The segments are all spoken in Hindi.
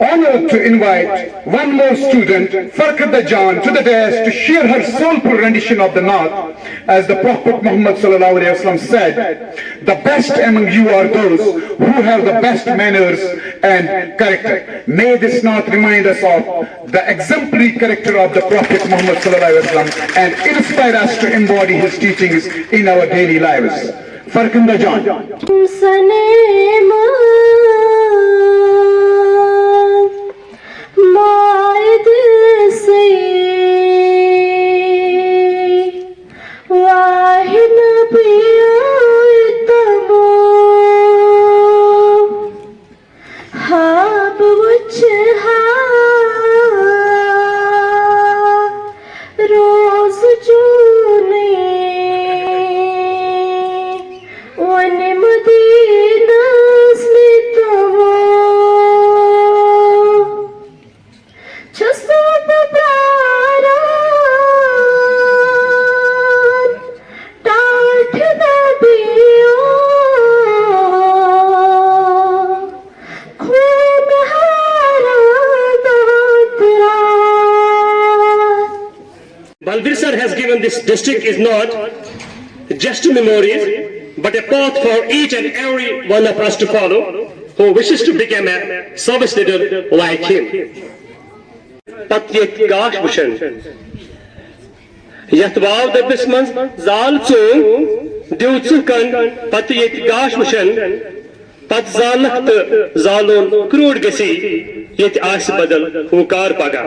Honored to invite one more student, Farkada Jan, to the dais to share her soulful rendition of the Naat. As the Prophet Muhammad said, the best among you are those who have the best manners and character. May this Naat remind us of the exemplary character of the Prophet Muhammad and inspire us to embody his teachings in our daily lives. Farkada Jan. Balbir sir has given this district is not just memories, but a path for each and every one of us to follow who wishes to become a service leader like him. Patyet gash mushan yatwav dabis man zal chung diutsukan patyet gash mushan pat zalakt zalon krud gasi yet as badal hukar paga.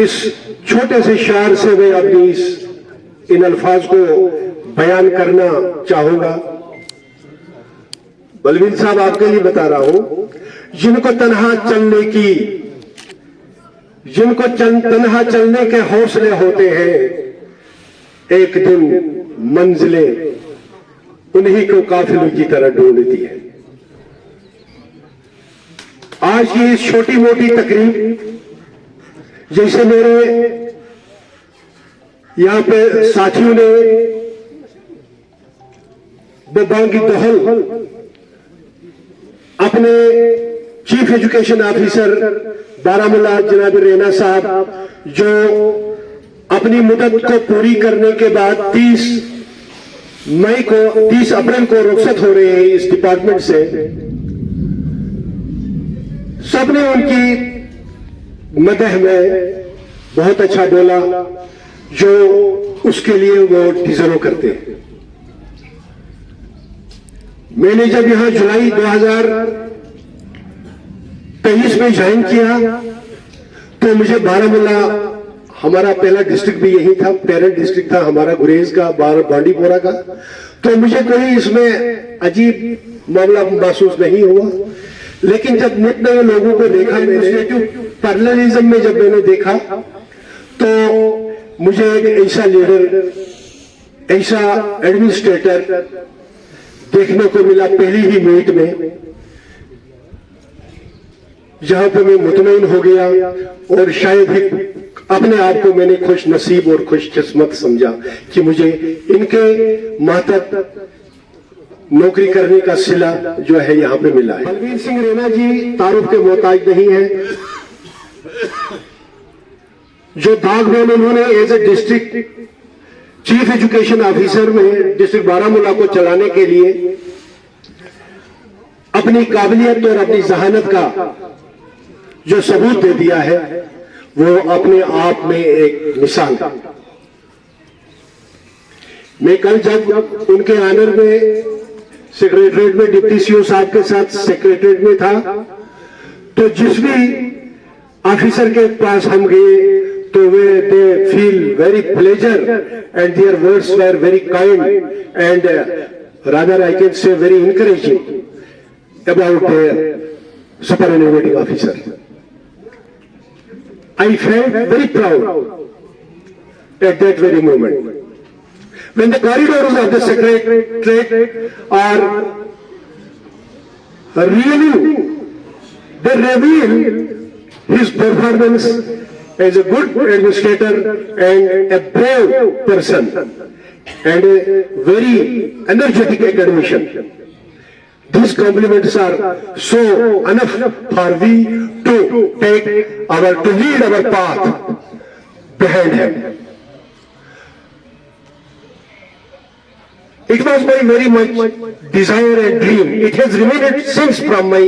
इस छोटे से शायर से मैं अपनी इन अल्फाज को बयान करना चाहूंगा। बलवीर साहब आपके लिए बता रहा हूं, जिनको तन्हा चलने के हौसले होते हैं, एक दिन मंजिलें उन्हीं को काफिलों की तरह ढूंढती है। आज ये छोटी मोटी तकरीब जैसे मेरे यहां पे साथियों ने बांगी दहल अपने चीफ एजुकेशन ऑफिसर बारामूला जनाब रेना साहब जो अपनी मुद्दत को पूरी करने के बाद 30 अप्रैल को रुखसत हो रहे हैं इस डिपार्टमेंट से, सबने उनकी मदह में बहुत अच्छा बोला जो उसके लिए वो डिजर्व करते हैं। मैंने जब यहां जुलाई 2023 में ज्वाइन किया तो मुझे बारामूला, हमारा पहला डिस्ट्रिक्ट भी यही था, पेरेंट डिस्ट्रिक्ट था हमारा गुरेज का, बांडीपोरा का, तो मुझे कोई इसमें अजीब मामला महसूस नहीं हुआ। लेकिन जब नित नए लोगों को देखा, पैरेललिज्म में जब मैंने देखा तो मुझे एक ऐसा लीडर, ऐसा एडमिनिस्ट्रेटर देखने को मिला पहली ही मीट में, जहां पे मैं मुतमईन हो गया और शायद ही अपने आप को मैंने खुश नसीब और खुशकिस्मत समझा कि मुझे इनके मातहत नौकरी करने का सिला जो है यहाँ पे मिला है। बलबीर सिंह रैना जी तारुफ के मोहताज नहीं है। जो दाग में उन्होंने as a district chief education officer में डिस्ट्रिक्ट बारामूला को चलाने के लिए अपनी काबिलियत और अपनी जहानत का जो सबूत दे दिया है वो अपने आप में एक मिसाल है। मैं कल जब उनके आनर में सेक्रेटरीट में डिप्टी सीओ साहब के साथ सेक्रेटरीट में था तो जिस भी ऑफिसर के पास हम गए तो वे they feel very pleasure and their words were very kind and rather I can say very encouraging about superannuating officer. I felt very proud at that very moment. When the corridors of the secretariat are really, they reveal his performance as a good administrator and a brave person and a very energetic academician. These compliments are so enough for we to lead our path behind him. It was my very much desire and dream. It has remained since from my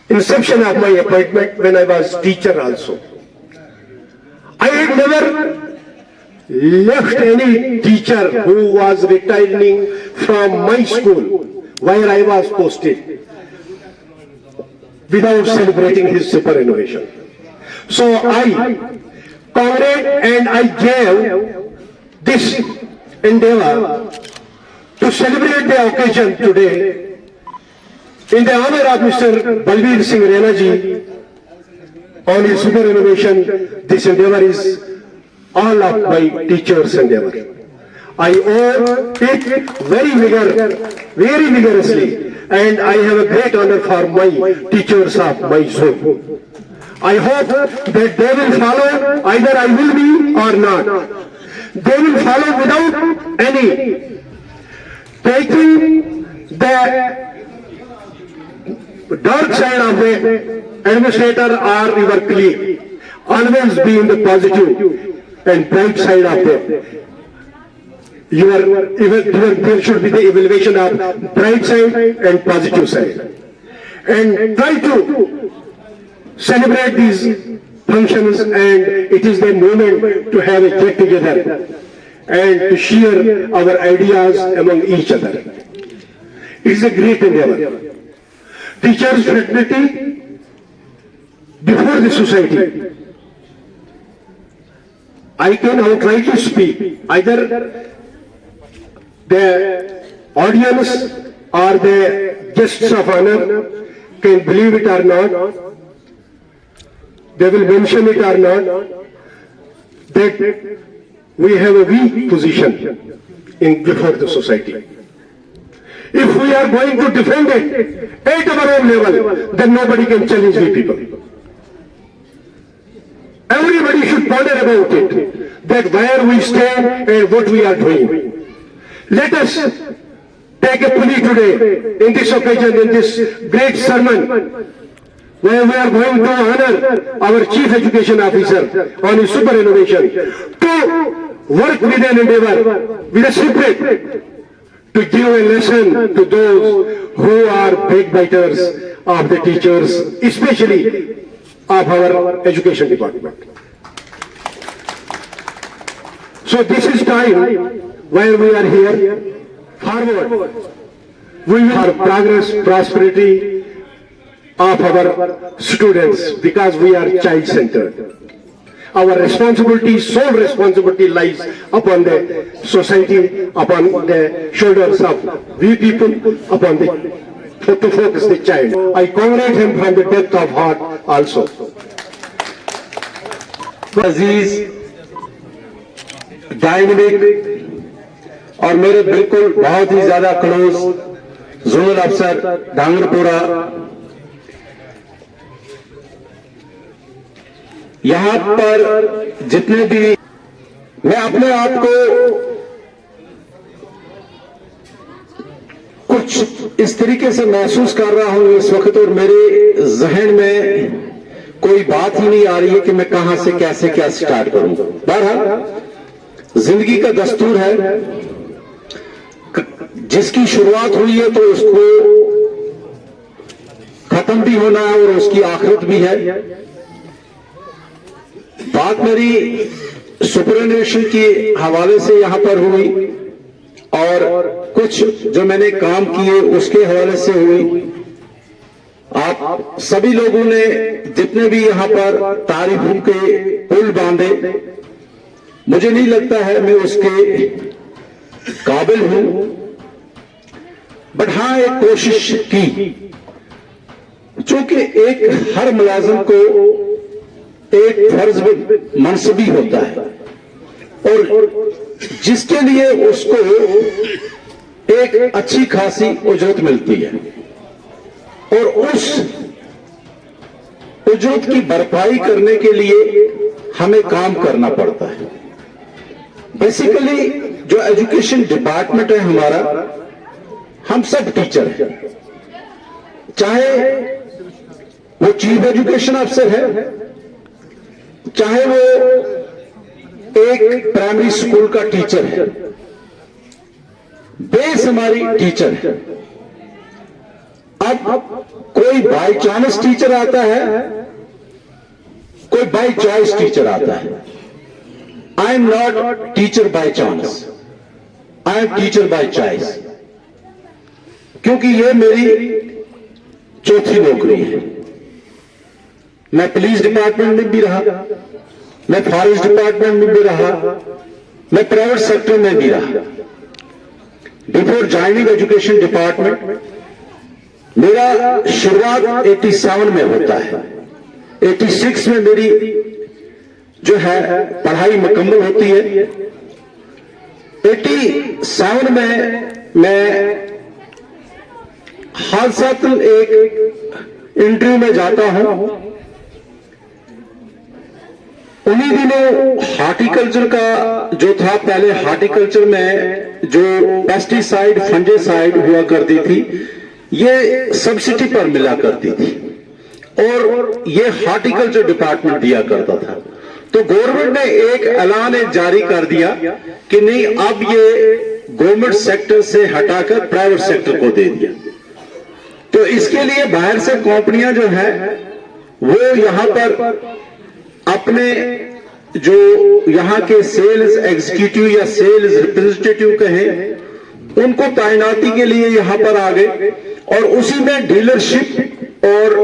inception of my appointment when I was teacher also. I had never left any teacher who was retiring from my school where I was posted without celebrating his superannuation. So I congratulated and I gave this endeavor to celebrate the occasion today in the honor of Mr. Balbir Singh Rana ji on his superannuation. This endeavor is all of my teachers' endeavor. I owe it very vigorously, and I have a great honor for my teachers of my zone. I hope that they will follow, either I will be or not. They will follow without any taking the dark side of the administrator or your colleague. Always be in the positive and bright side of the there should be the evaluation of bright side and positive side, and try to celebrate these functions, and it is the moment to have a get together and to share our ideas among each other. It is a great endeavor. Teachers' fraternity before the society. I can outrightly speak, either the audience or the guests of honor can believe it or not, they will mention it or not, that we have a weak position before the society. If we are going to defend it at our own level, then nobody can challenge the people. Everybody should ponder about it, that where we stand and what we are doing. Let us take a plea today in this occasion, in this great sermon, where we are going to honor our Chief Education Officer on his superannuation, to work with an endeavor, with a spirit, to give a lesson to those who are backbiters of the teachers, especially of our education department. So this is time where we are here, forward. We will have progress, prosperity of our students, because we are child-centered. Our responsibility, sole responsibility, lies upon the society, upon the shoulders of we people, upon to focus the child. I congratulate him from the depth of heart also. Aziz, dynamic और मेरे बिल्कुल बहुत ही ज्यादा क्लोज जोनल अफसर डांगरपुरा यहाँ पर जितने भी, मैं अपने आप को कुछ इस तरीके से महसूस कर रहा हूं इस वक्त, और मेरे जहन में कोई बात ही नहीं आ रही है कि मैं कहां से कैसे क्या स्टार्ट करूं। बहरहाल जिंदगी का दस्तूर है, जिसकी शुरुआत हुई है तो उसको खत्म भी होना है और उसकी आखिरत भी है। बात मेरी सुपरएनुएशन के हवाले से यहां पर हुई और कुछ जो मैंने काम किए उसके हवाले से हुई। आप सभी लोगों ने जितने भी यहां पर तारीफों के पुल बांधे, मुझे नहीं लगता है मैं उसके काबिल हूं, बट हां एक कोशिश की, चूंकि एक हर मुलाजिम को एक फर्ज मनसबी होता है और जिसके लिए उसको एक अच्छी खासी उजरत मिलती है और उस उजरत की भरपाई करने के लिए हमें काम करना पड़ता है। बेसिकली जो एजुकेशन डिपार्टमेंट है हमारा, हम सब टीचर हैं, चाहे वो चीफ एजुकेशन अफसर है, चाहे वो एक प्राइमरी स्कूल का टीचर है, बेस हमारी टीचर है। अब कोई बाय चांस टीचर आता है, कोई बाय चॉइस टीचर आता है। I am not teacher by chance, I am teacher by choice, क्योंकि ये मेरी चौथी नौकरी है। मैं पुलिस डिपार्टमेंट में भी रहा, मैं फॉरेस्ट डिपार्टमेंट में भी रहा, मैं प्राइवेट सेक्टर में भी रहा। बिफोर ज्वाइनिंग एजुकेशन डिपार्टमेंट मेरा शुरुआत 87 में होता है। 86 में मेरी जो है पढ़ाई मुकम्मल होती है। 87 में मैं हादसातन एक इंटरव्यू में जाता हूं। उन्हीं दिनों हार्टिकल्चर का जो था, पहले हार्टिकल्चर में जो पेस्टिसाइड फंजीसाइड हुआ करती थी, ये सब्सिडी पर मिला करती थी और ये हार्टिकल्चर डिपार्टमेंट दिया करता था। तो गवर्नमेंट ने एक ऐलान जारी कर दिया कि नहीं, अब ये गवर्नमेंट सेक्टर से हटाकर प्राइवेट सेक्टर को दे दिया। तो इसके लिए बाहर से कंपनियां जो है वो यहां पर अपने जो यहां के सेल्स एग्जीक्यूटिव या सेल्स रिप्रेजेंटेटिव कहें, उनको तैनाती के लिए यहां पर आ गए और उसी में डीलरशिप और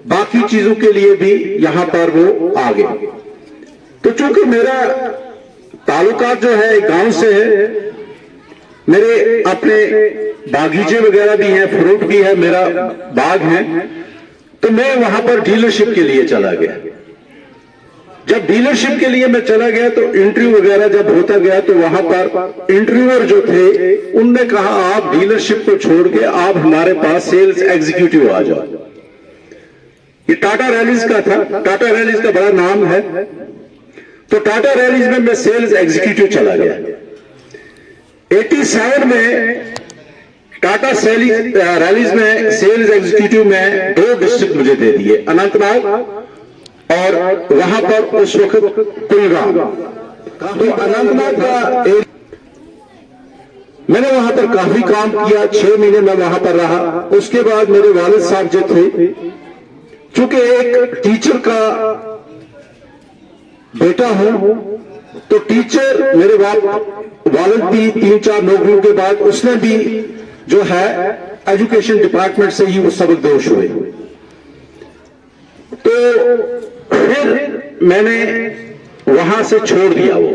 बाकी चीजों के लिए भी यहां पर वो आ गए। तो चूंकि मेरा ताल्लुकात जो है गांव से है, मेरे अपने बागीचे वगैरह भी हैं, फ्रूट भी है, मेरा बाग है, तो मैं वहां पर डीलरशिप के लिए चला गया। जब डीलरशिप के लिए मैं चला गया तो इंटरव्यू वगैरह जब होता गया तो वहां पर इंटरव्यूअर जो थे उनने कहा आप डीलरशिप को छोड़ के आप हमारे पास सेल्स एग्जीक्यूटिव आ जाओ। ये टाटा रैलीज का था, टाटा रैलीज का बड़ा नाम है। तो टाटा रैलीज में मैं सेल्स एग्जीक्यूटिव चला गया। 87 में टाटा रैलीज में सेल्स एग्जीक्यूटिव में 2 डिस्ट्रिक्ट मुझे दे दिए, अनंतनाग और वहां पर उस वक्त कुलगाम। तो अनंतनाग का मैंने वहां पर काफी काम किया, 6 महीने मैं वहां पर रहा। उसके बाद मेरे वालिद साहब जो थे, चूंकि एक टीचर का बेटा हूं, तो टीचर मेरे वालिद भी 3-4 नौकरियों के बाद उसने भी जो है एजुकेशन डिपार्टमेंट से ही वो सबकदोश हुए। तो फिर मैंने वहां से छोड़ दिया वो,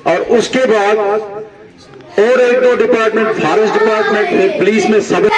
और उसके बाद और 1-2 डिपार्टमेंट, फॉरेस्ट डिपार्टमेंट में, पुलिस में सब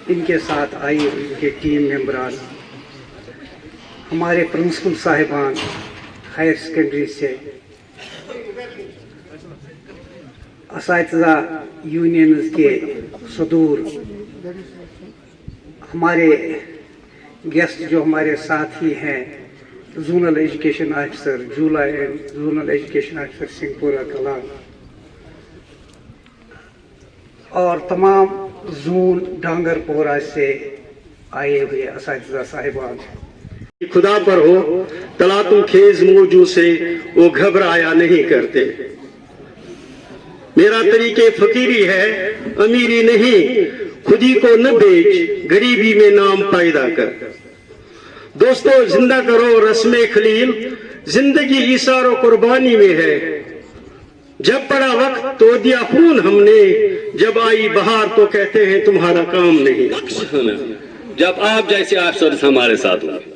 इनके साथ आए इनके टीम मेंबरान, हमारे प्रिंसिपल साहिबान हायर सेकेंडरी से, असातिज़ा यूनियन के सदूर, हमारे गेस्ट जो हमारे साथी हैं, zonal education officer जूला and zonal education officer Singhpura Kalan और तमाम जोन डांगरपोरा से आए हुए असातिज़ा साहिबान। खुदा पर हो तलातुम खेज मौजू से वो घबराया नहीं करते। मेरा तरीके फकीरी है, अमीरी नहीं, खुदी को न बेच, गरीबी में नाम पैदा कर। दोस्तों, जिंदा करो रस्मे खलील, जिंदगी ईसार और कुर्बानी में है। जब पड़ा वक्त तो दिया खून हमने, जब आई बहार तो कहते हैं तुम्हारा काम नहीं। जब आप जैसे अफसर हमारे साथ होंगे,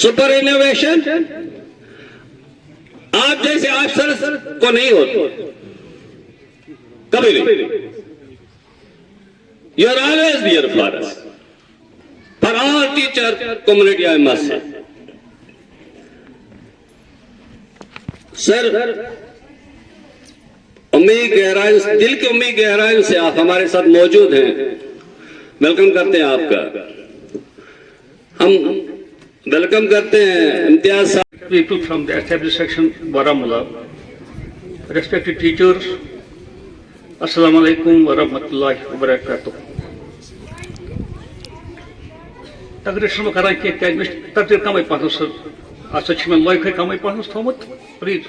सुपर इनोवेशन आप जैसे अफसर को नहीं होते, कभी नहीं। You are always there for us, for all teacher community I must say. Sir, उम्मीद गहराई, दिल की उम्मीद गहराई से आप हमारे साथ मौजूद हैं। वेलकम करते हैं आपका। हम वेलकम करते हैं इम्तियाज साहब। People from the established section Baramulla, respected teachers, Assalamu alaikum wa rahmatullahi wa barakatuh. Tagrishm karan ki kadmish tagdir kamay pahnos, asa chime loy khay kamay pahnos thomut, please.